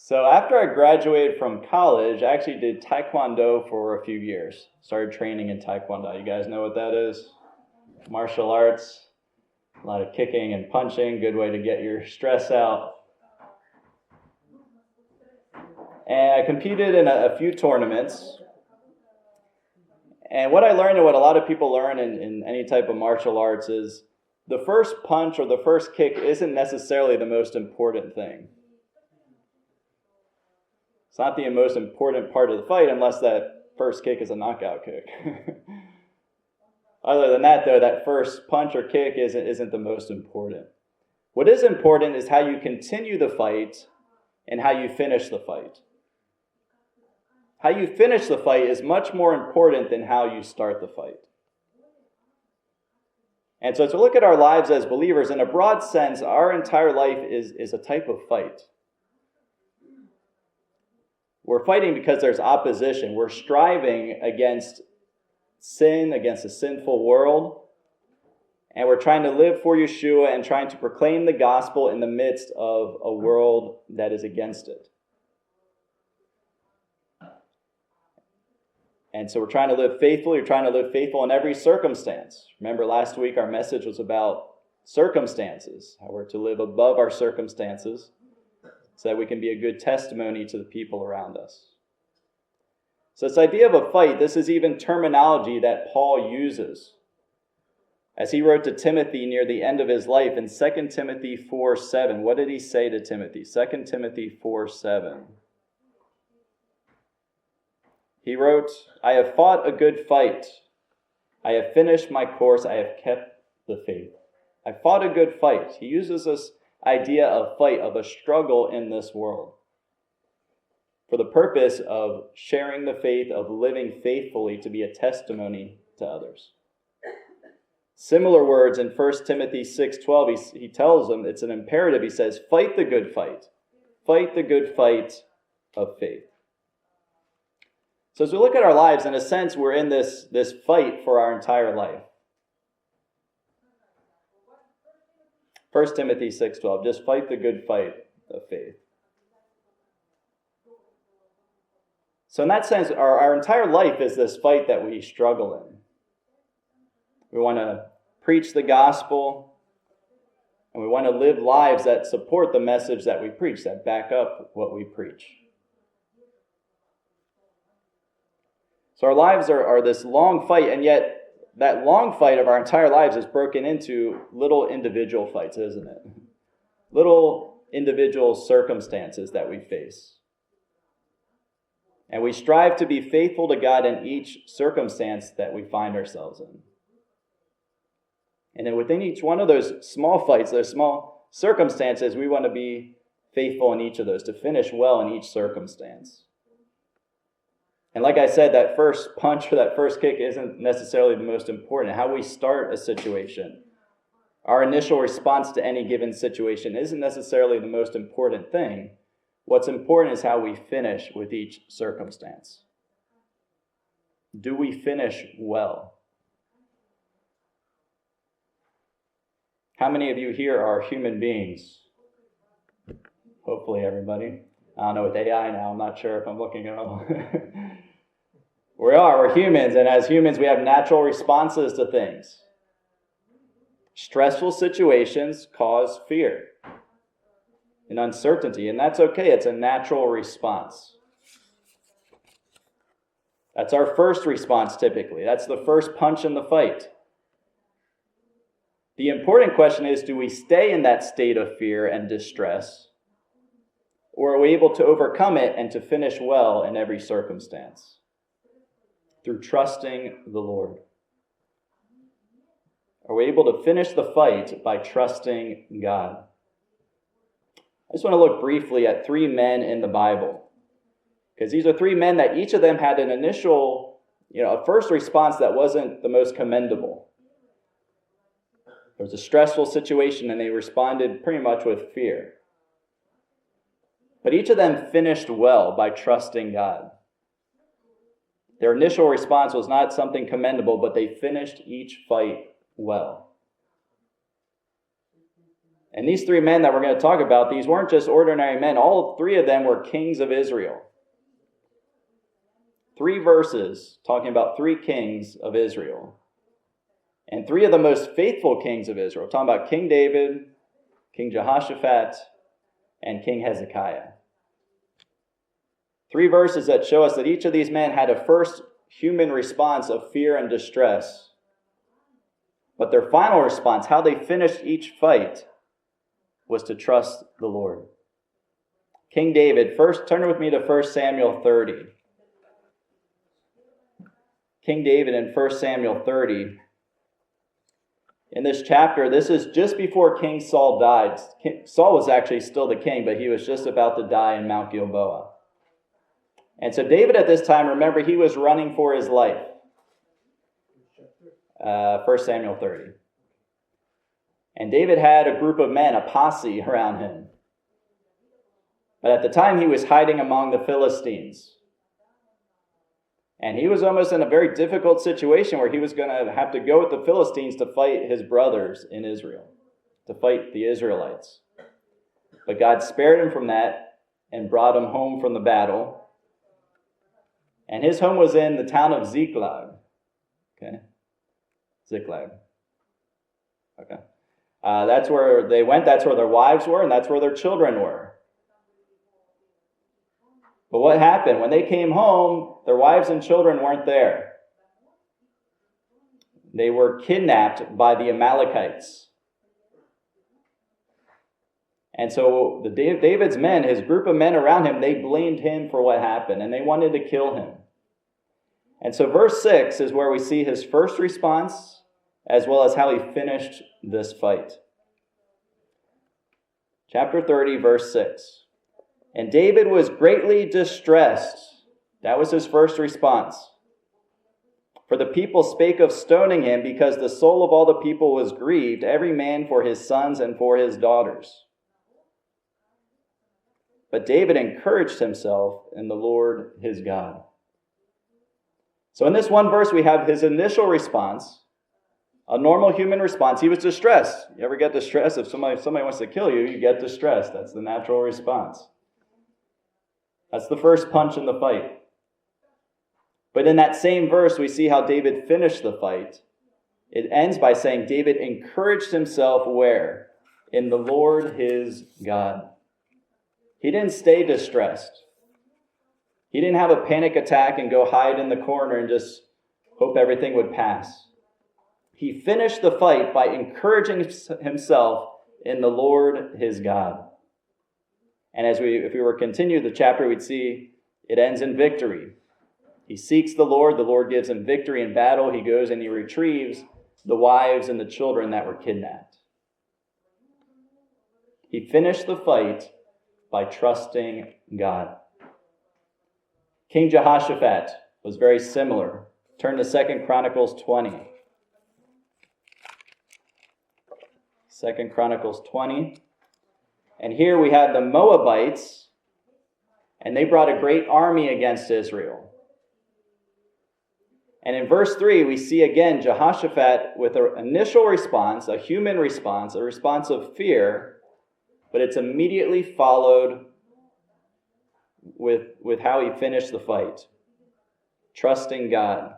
So after I graduated from college, I actually did Taekwondo for a few years. Started training in Taekwondo. You guys know what that is? Martial arts. A lot of kicking and punching. Good way to get your stress out. And I competed in a few tournaments. And what I learned, and what a lot of people learn in any type of martial arts, is the first punch or the first kick isn't necessarily the most important thing. It's not the most important part of the fight unless that first kick is a knockout kick. Other than that, though, that first punch or kick isn't the most important. What is important is how you continue the fight and how you finish the fight. How you finish the fight is much more important than how you start the fight. And so to look at our lives as believers, in a broad sense, our entire life is a type of fight. We're fighting because there's opposition. We're striving against sin, against a sinful world. And we're trying to live for Yeshua and trying to proclaim the gospel in the midst of a world that is against it. And so we're trying to live faithfully. We're trying to live faithful in every circumstance. Remember last week our message was about circumstances, how we're to live above our circumstances so that we can be a good testimony to the people around us. So this idea of a fight, this is even terminology that Paul uses. As he wrote to Timothy near the end of his life in 2 Timothy 4:7, what did he say to Timothy? 2 Timothy 4:7. He wrote, "I have fought a good fight. I have finished my course. I have kept the faith." I fought a good fight. He uses this idea of fight, of a struggle in this world, for the purpose of sharing the faith, of living faithfully to be a testimony to others. Similar words in 1 Timothy 6:12, he tells them, it's an imperative. He says, fight the good fight. Fight the good fight of faith. So as we look at our lives, in a sense, we're in this fight for our entire life. 1 Timothy 6:12, just fight the good fight of faith. So in that sense, our entire life is this fight that we struggle in. We want to preach the gospel, and we want to live lives that support the message that we preach, that back up what we preach. So our lives are this long fight, and yet that long fight of our entire lives is broken into little individual fights, isn't it? Little individual circumstances that we face. And we strive to be faithful to God in each circumstance that we find ourselves in. And then within each one of those small fights, those small circumstances, we want to be faithful in each of those, to finish well in each circumstance. And like I said, that first punch or that first kick isn't necessarily the most important. How we start a situation, our initial response to any given situation isn't necessarily the most important thing. What's important is how we finish with each circumstance. Do we finish well? How many of you here are human beings? Hopefully everybody. I don't know with AI now, I'm not sure if I'm looking at all. We're humans, and as humans we have natural responses to things. Stressful situations cause fear and uncertainty, and that's okay, it's a natural response. That's our first response typically. That's the first punch in the fight. The important question is, do we stay in that state of fear and distress, or are we able to overcome it and to finish well in every circumstance? Through trusting the Lord. Are we able to finish the fight by trusting God? I just want to look briefly at 3 men in the Bible, because these are 3 men that each of them had an initial, a first response that wasn't the most commendable. There was a stressful situation and they responded pretty much with fear. But each of them finished well by trusting God. Their initial response was not something commendable, but they finished each fight well. And these three men that we're going to talk about, these weren't just ordinary men. All three of them were kings of Israel. 3 verses talking about 3 kings of Israel. And 3 of the most faithful kings of Israel. We're talking about King David, King Jehoshaphat, and King Hezekiah. 3 verses that show us that each of these men had a first human response of fear and distress. But their final response, how they finished each fight, was to trust the Lord. King David, first turn with me to 1 Samuel 30. King David in 1 Samuel 30. In this chapter, this is just before King Saul died. Saul was actually still the king, but he was just about to die in Mount Gilboa. And so David at this time, remember, he was running for his life. 1 Samuel 30. And David had a group of men, a posse around him. But at the time, he was hiding among the Philistines. And he was almost in a very difficult situation where he was going to have to go with the Philistines to fight his brothers in Israel, to fight the Israelites. But God spared him from that and brought him home from the battle. And his home was in the town of Ziklag. Okay? Ziklag. Okay. That's where they went. That's where their wives were, and that's where their children were. But what happened? When they came home, their wives and children weren't there. They were kidnapped by the Amalekites. And so David's men, his group of men around him, they blamed him for what happened, and they wanted to kill him. And so verse 6 is where we see his first response, as well as how he finished this fight. Chapter 30, verse 6. And David was greatly distressed. That was his first response. For the people spake of stoning him, because the soul of all the people was grieved, every man for his sons and for his daughters. But David encouraged himself in the Lord his God. So in this one verse, we have his initial response, a normal human response. He was distressed. You ever get distressed? If somebody wants to kill you, you get distressed. That's the natural response. That's the first punch in the fight. But in that same verse, we see how David finished the fight. It ends by saying David encouraged himself where? In the Lord his God. He didn't stay distressed. He didn't have a panic attack and go hide in the corner and just hope everything would pass. He finished the fight by encouraging himself in the Lord his God. And if we were to continue the chapter, we'd see it ends in victory. He seeks the Lord gives him victory in battle. He goes and he retrieves the wives and the children that were kidnapped. He finished the fight by trusting God. King Jehoshaphat was very similar. Turn to 2 Chronicles 20. 2 Chronicles 20. And here we have the Moabites, and they brought a great army against Israel. And in verse 3, we see again Jehoshaphat with an initial response, a human response, a response of fear, but it's immediately followed with how he finished the fight, trusting God.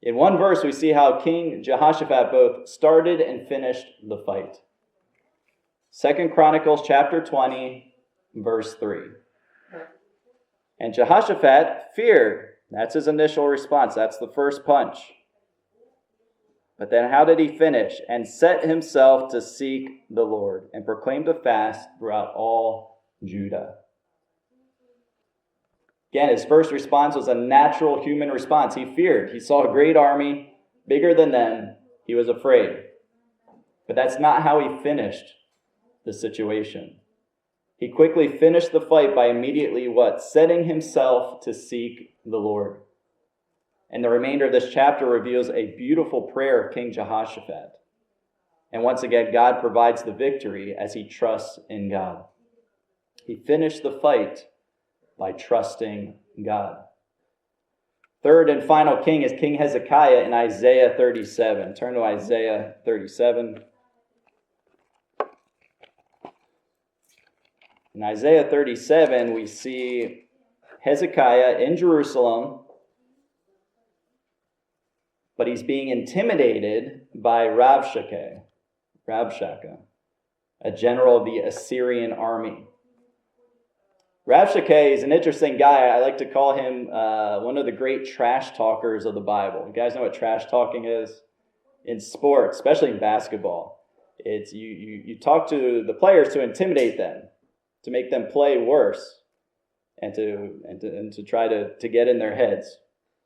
In one verse, we see how King Jehoshaphat both started and finished the fight. 2 Chronicles chapter 20, verse 3. And Jehoshaphat feared. That's his initial response. That's the first punch. But then how did he finish? And set himself to seek the Lord and proclaimed a fast throughout all Judah. Again, his first response was a natural human response. He feared. He saw a great army, bigger than them. He was afraid. But that's not how he finished the situation. He quickly finished the fight by immediately what? Setting himself to seek the Lord. And the remainder of this chapter reveals a beautiful prayer of King Jehoshaphat. And once again, God provides the victory as he trusts in God. He finished the fight by trusting God. Third and final king is King Hezekiah in Isaiah 37. Turn to Isaiah 37. In Isaiah 37, we see Hezekiah in Jerusalem, but he's being intimidated by Rabshakeh, a general of the Assyrian army. Rabshakeh is an interesting guy. I like to call him one of the great trash talkers of the Bible. You guys know what trash talking is? In sports, especially in basketball. It's you talk to the players to intimidate them, to make them play worse, and to try to get in their heads.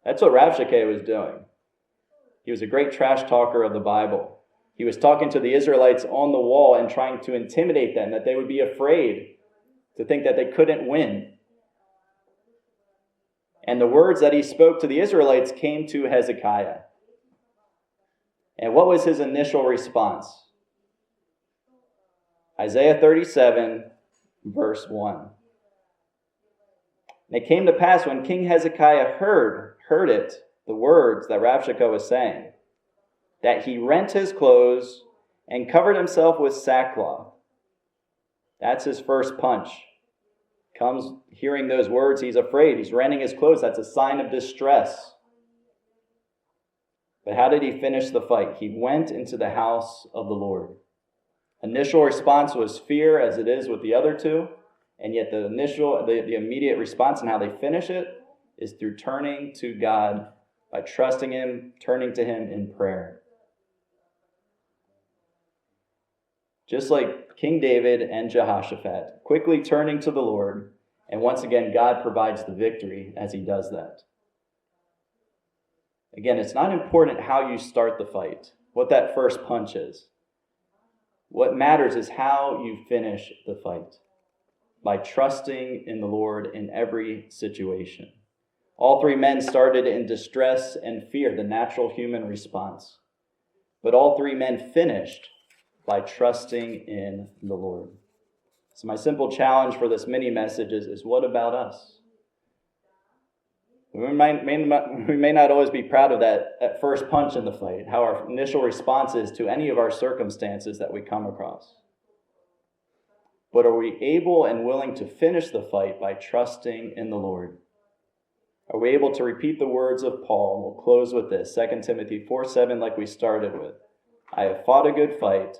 That's what Rabshakeh was doing. He was a great trash talker of the Bible. He was talking to the Israelites on the wall and trying to intimidate them, that they would be afraid, to think that they couldn't win. And the words that he spoke to the Israelites came to Hezekiah. And what was his initial response? Isaiah 37, verse 1. And it came to pass when King Hezekiah heard it, the words that Rabshakeh was saying, that he rent his clothes and covered himself with sackcloth. That's his first punch. Comes hearing those words, he's afraid. He's rending his clothes. That's a sign of distress. But how did he finish the fight? He went into the house of the Lord. Initial response was fear, as it is with the other two. And yet the immediate response and how they finish it is through turning to God, by trusting him, turning to him in prayer. Just like King David and Jehoshaphat, quickly turning to the Lord, and once again, God provides the victory as he does that. Again, it's not important how you start the fight, what that first punch is. What matters is how you finish the fight, by trusting in the Lord in every situation. All three men started in distress and fear, the natural human response. But all three men finished by trusting in the Lord. So my simple challenge for this mini message is what about us? We may not always be proud of that first punch in the fight, how our initial response is to any of our circumstances that we come across. But are we able and willing to finish the fight by trusting in the Lord? Are we able to repeat the words of Paul? We'll close with this, 2 Timothy 4:7, like we started with. I have fought a good fight.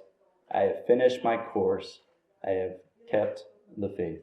I have finished my course. I have kept the faith.